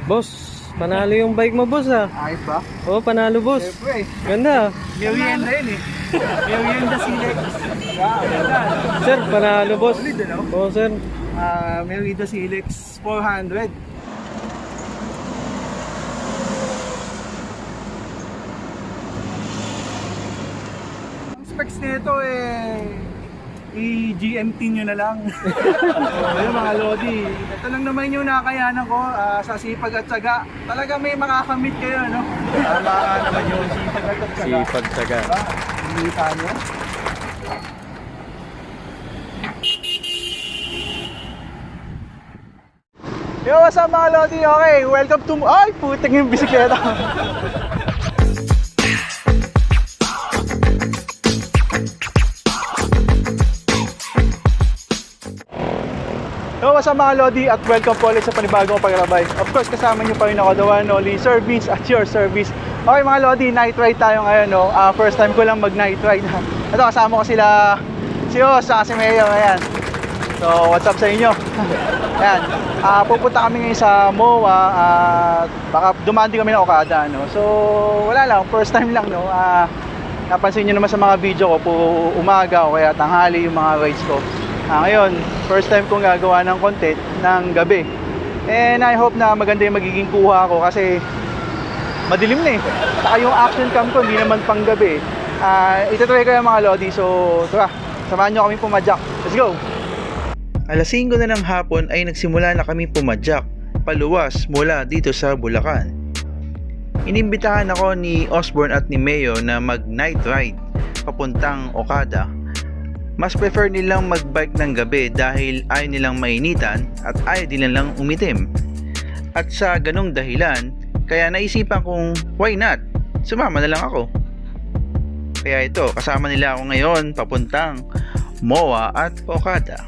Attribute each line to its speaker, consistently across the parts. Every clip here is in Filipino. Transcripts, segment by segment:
Speaker 1: Boss, panalo yung bike mo, boss, ah.
Speaker 2: Ayos ba?
Speaker 1: Oo, panalo, boss.
Speaker 2: Siyempre.
Speaker 1: Ganda.
Speaker 2: Merienda yun eh. Merienda Silex.
Speaker 1: Sir, panalo, boss.
Speaker 2: Solid, ano?
Speaker 1: Oo, sir.
Speaker 2: Merienda Silex 400. Ang specs nito i-GMT nyo na lang. Ayun mga Lodi, ito lang naman yung nakayanan ko sa sipag at tsaga. Talaga may makakamit kayo, no? Tama nga naman yun, sipag at tsaga.
Speaker 1: Sipag tsaga.
Speaker 2: Diba? Hinihita nyo. Yo, what's up mga Lodi? Okay, welcome to... Ay, putik yung bisikleta. Yo, what's up mga Lodi at welcome po ulit sa panibagong pagrabay. Of course, kasama nyo pa rin ako, the one and only Service at your service. Okay mga Lodi, night ride tayo ngayon, no? First time ko lang mag night ride. Ito, kasama ko sila, si Os, si Mayo, ayan. So, what's up sa inyo? Ayan, pupunta kami ngayon sa MOA at baka dumaan din kami ng Okada, no? So, wala lang, first time lang, no? Napansin nyo naman sa mga video ko po umaga o kaya tanghali yung mga rides ko. Ngayon, first time kong gagawa ng content ng gabi. And I hope na maganda yung magiging kuha ko kasi madilim na eh. Saka yung action cam ko, hindi naman pang gabi. Itatry ko yung mga Lodi. So, tara, samahan nyo kami pumadyak. Let's go!
Speaker 3: Alas 5 na ng hapon ay nagsimula na kami pumadyak paluwas mula dito sa Bulacan. Inimbitahan ako ni Osborne at ni Mayo na mag night ride papuntang Okada. Mas prefer nilang mag-bike ng gabi dahil ayaw nilang mainitan at ayaw din nilang umitim. At sa ganong dahilan, kaya naisipan kong why not? Sumama na lang ako. Kaya ito, kasama nila ako ngayon papuntang MOA at Okada.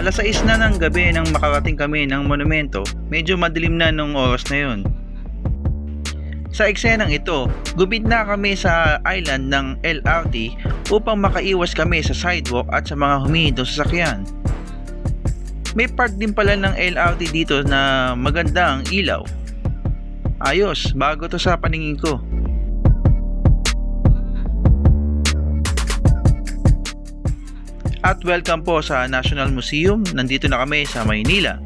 Speaker 3: Alas 6 na ng gabi nang makarating kami ng monumento, medyo madilim na nung oras na yun. Sa eksenang ito, gupit na kami sa island ng LRT upang makaiwas kami sa sidewalk at sa mga humihintong sasakyan. May part din pala ng LRT dito na magandang ilaw. Ayos, bago to sa paningin ko. At welcome po sa National Museum. Nandito na kami sa Maynila.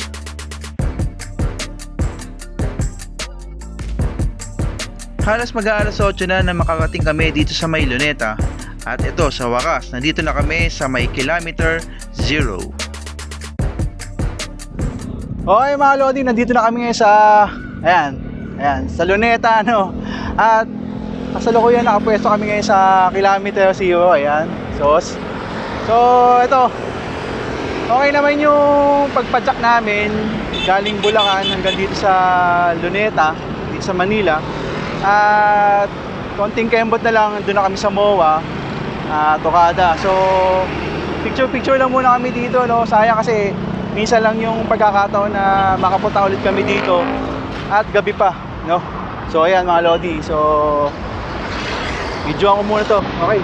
Speaker 3: Halos mag-aalas 8 na makarating kami dito sa may Luneta. At ito sa wakas, nandito na kami sa may kilometer 0.
Speaker 2: Okay mga Lodi, nandito na kami ngayon sa... Ayan, sa Luneta, no? At kasalukuyan nakapwesto kami ngayon sa kilometer 0. Ayan, So, ito. Okay naman yung pagpadyak namin galing Bulacan hanggang dito sa Luneta, dito sa Manila. At konting kembot na lang, doon na kami sa MOA, Okada. So, picture lang muna kami dito, no? Sayang kasi minsan lang yung pagkakataon na makapunta ulit kami dito at gabi pa, no? So, ayan mga Lodi. So, videoan ko muna to. Okay.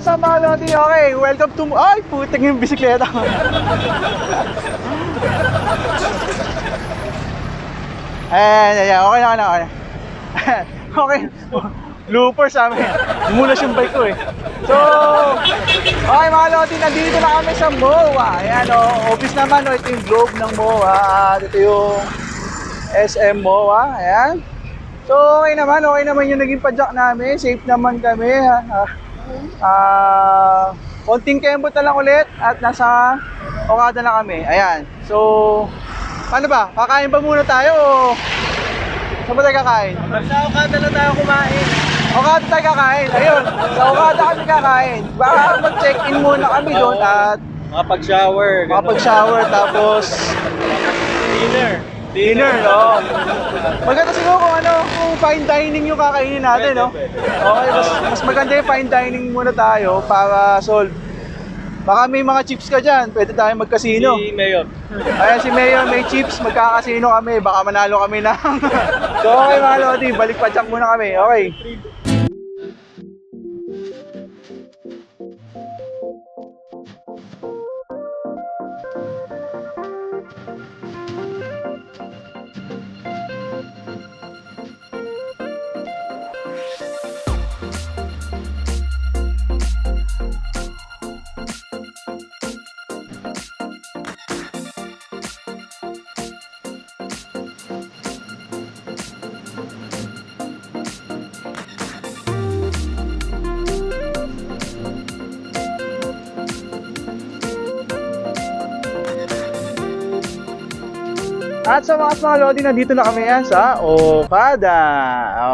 Speaker 2: What's up mga Lodi? Okay, welcome to... Ay, putik yung bisikleta ko. Ayan, okay na, okay na. Okay, looper sa amin. Dumulas yung bike ko eh. So, okay mga Lodi, nandito na kami sa MOA. Ayan o, office naman o, ito yung globe ng MOA. At ito yung SM MOA. Ayan. So, okay naman yung naging padjak namin. Safe naman kami. Konting kembot na lang ulit at nasa Okada na kami. Ayan. So, paano ba? Kakain ba muna tayo o saan ba tayo kakain?
Speaker 1: Sa Okada na tayo kumain.
Speaker 2: Okada tayo kakain. Ayun. Sa Okada kami kakain. Baka mag-check-in muna kami doon at
Speaker 1: Makapag-shower.
Speaker 2: tapos dinner, no? Maganda siguro kung fine dining yung kakainin natin, no? Okay, mas maganda yung fine dining muna tayo para solve. Baka may mga chips ka dyan, pwede tayo magkasino.
Speaker 1: Si Mayor.
Speaker 2: Ayan si Mayor, may chips, magkakasino kami, baka manalo kami na. So okay mga Lodi, balik padjak muna kami, okay? At sa mga Lodi, nandito na kami yan sa Okada.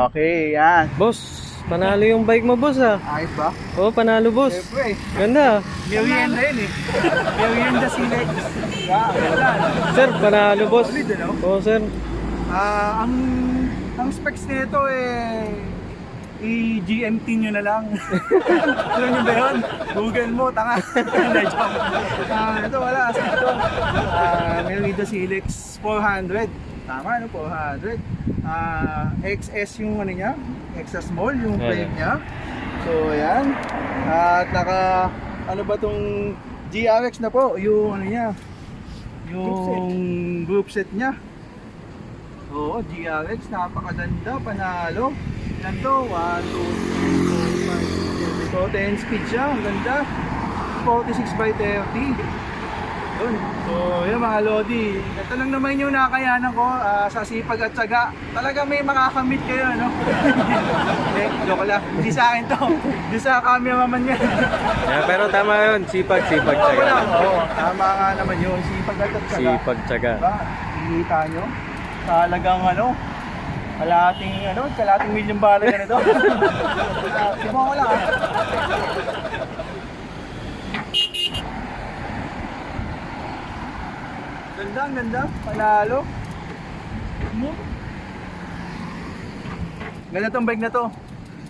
Speaker 2: Okay, yan.
Speaker 1: Boss, panalo yung bike mo, boss ah.
Speaker 2: Ayos ba?
Speaker 1: Oo, panalo, boss.
Speaker 2: Siyempre,
Speaker 1: Ganda.
Speaker 2: merienda yun eh. Merienda Silex. Yeah, ganda.
Speaker 1: Sir, panalo, boss.
Speaker 2: Solid, ano?
Speaker 1: Oo, sir.
Speaker 2: Ang specs nito eh, i-GMT nyo na lang. Alam nyo ba yun? Google mo, tanga. Ito wala, ito. Merida Silex 400. Tama, 400. XS yung niya, extra small yung frame niya. So, ayan. At ano ba tong GRX na po, yung niya, yung group set niya. Oo, GRX, napakaganda, panalo. Ilan to? 1, 2, 3, 4, 5, 6, 7, 10 speed siya, ang ganda. 46/30. Yun. So, yun mga Lodi. Ito lang naman yung nakayanan ko sa sipag at tsaga. Talaga may makakamit kayo, no? Joke lang. Hindi sa akin to. Hindi sa cameraman yan.
Speaker 1: Pero tama yun, sipag,
Speaker 2: Oo,
Speaker 1: tsaga.
Speaker 2: oo, tama nga naman yun. Sipag at tsaga.
Speaker 1: Sipag, tsaga.
Speaker 2: Diba? Ikita nyo. Talagang kalating million bala yan ito. Sipa ko lang Ganda, panalo. Ganda tong bike na to.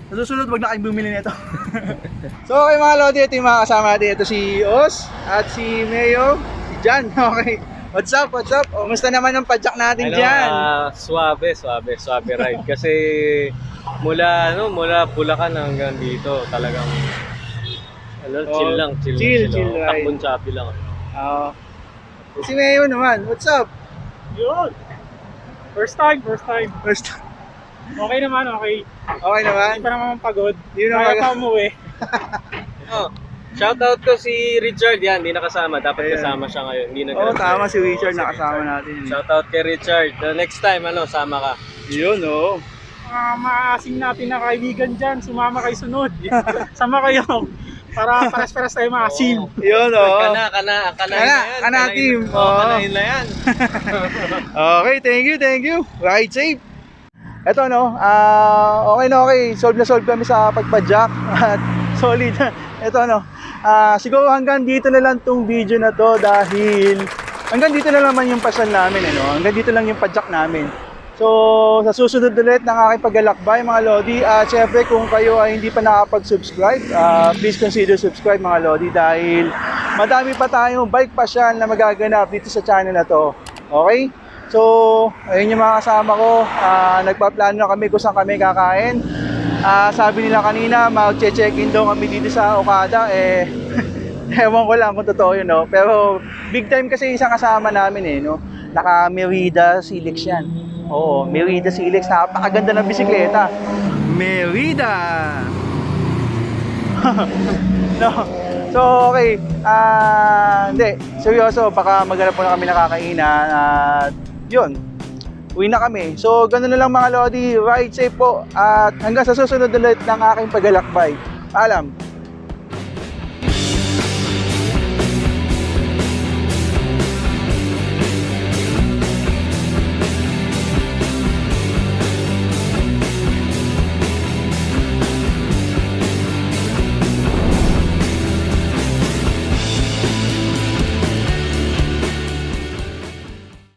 Speaker 2: Sa susunod, wag na kayong bumili nito. So okay mga Lodi, ito yung mga kasama natin. Ito si Os at si Mayo, si Jan. Okay. What's up? O, musta naman ang padjak natin dyan?
Speaker 1: Suabe ride. Kasi mula Bulacan hanggang dito, talagang chill lang.
Speaker 2: Chill ride.
Speaker 1: Takbon choppy lang.
Speaker 2: Si Mayo naman, what's up?
Speaker 4: Yun. First time. Okay naman.
Speaker 2: Okay naman?
Speaker 4: Hindi pa naman pagod.
Speaker 2: Yun ang
Speaker 4: Kaya pa umuwi.
Speaker 1: Shoutout ko si Richard yan, hindi nakasama. Dapat
Speaker 2: Ayan.
Speaker 1: kasama siya ngayon. Hindi
Speaker 2: Oo, tama si Richard, nakasama natin.
Speaker 1: Shoutout kay Richard. The next time, sama ka.
Speaker 2: Yun, oo.
Speaker 4: Mga maasing natin na kaibigan dyan, sumama kayo sunod. Sama kayo. Para paras-paras tayo maasim.
Speaker 2: Yun, oo. Kana team.
Speaker 1: Kanain na yan.
Speaker 2: Okay, thank you. Ride safe. Eto okay. Solve kami sa pagpadjak at solid. Eto siguro hanggang dito na lang tong video na to dahil hanggang dito na naman yung pasal namin, hanggang dito lang yung padjak namin. So, sa susunod ulit ng aking paglalakbay mga Lodi, syempre kung kayo ay hindi pa nakapag-subscribe, please consider subscribe mga Lodi dahil madami pa tayong bike pasyal na magaganap dito sa channel na to. Okay? So, ayun yung mga kasama ko, nagpaplano na kami kung saan kami kakain. Sabi nila kanina, mag-check-in daw kami dito sa Okada. Ewan ko lang kung totoo yun, no? Pero big time kasi isang kasama namin, no? Naka Merida Silix yan. Oo, Merida Silix. Napakaganda ng bisikleta. Merida! No. So, okay. Hindi. Seryoso, baka maghanap na kami nakakainan. Yun. Uwi na kami. So, ganun na lang mga Lodi. Ride safe po. At hanggang sa susunod ulit ng aking paglalakbay. Paalam.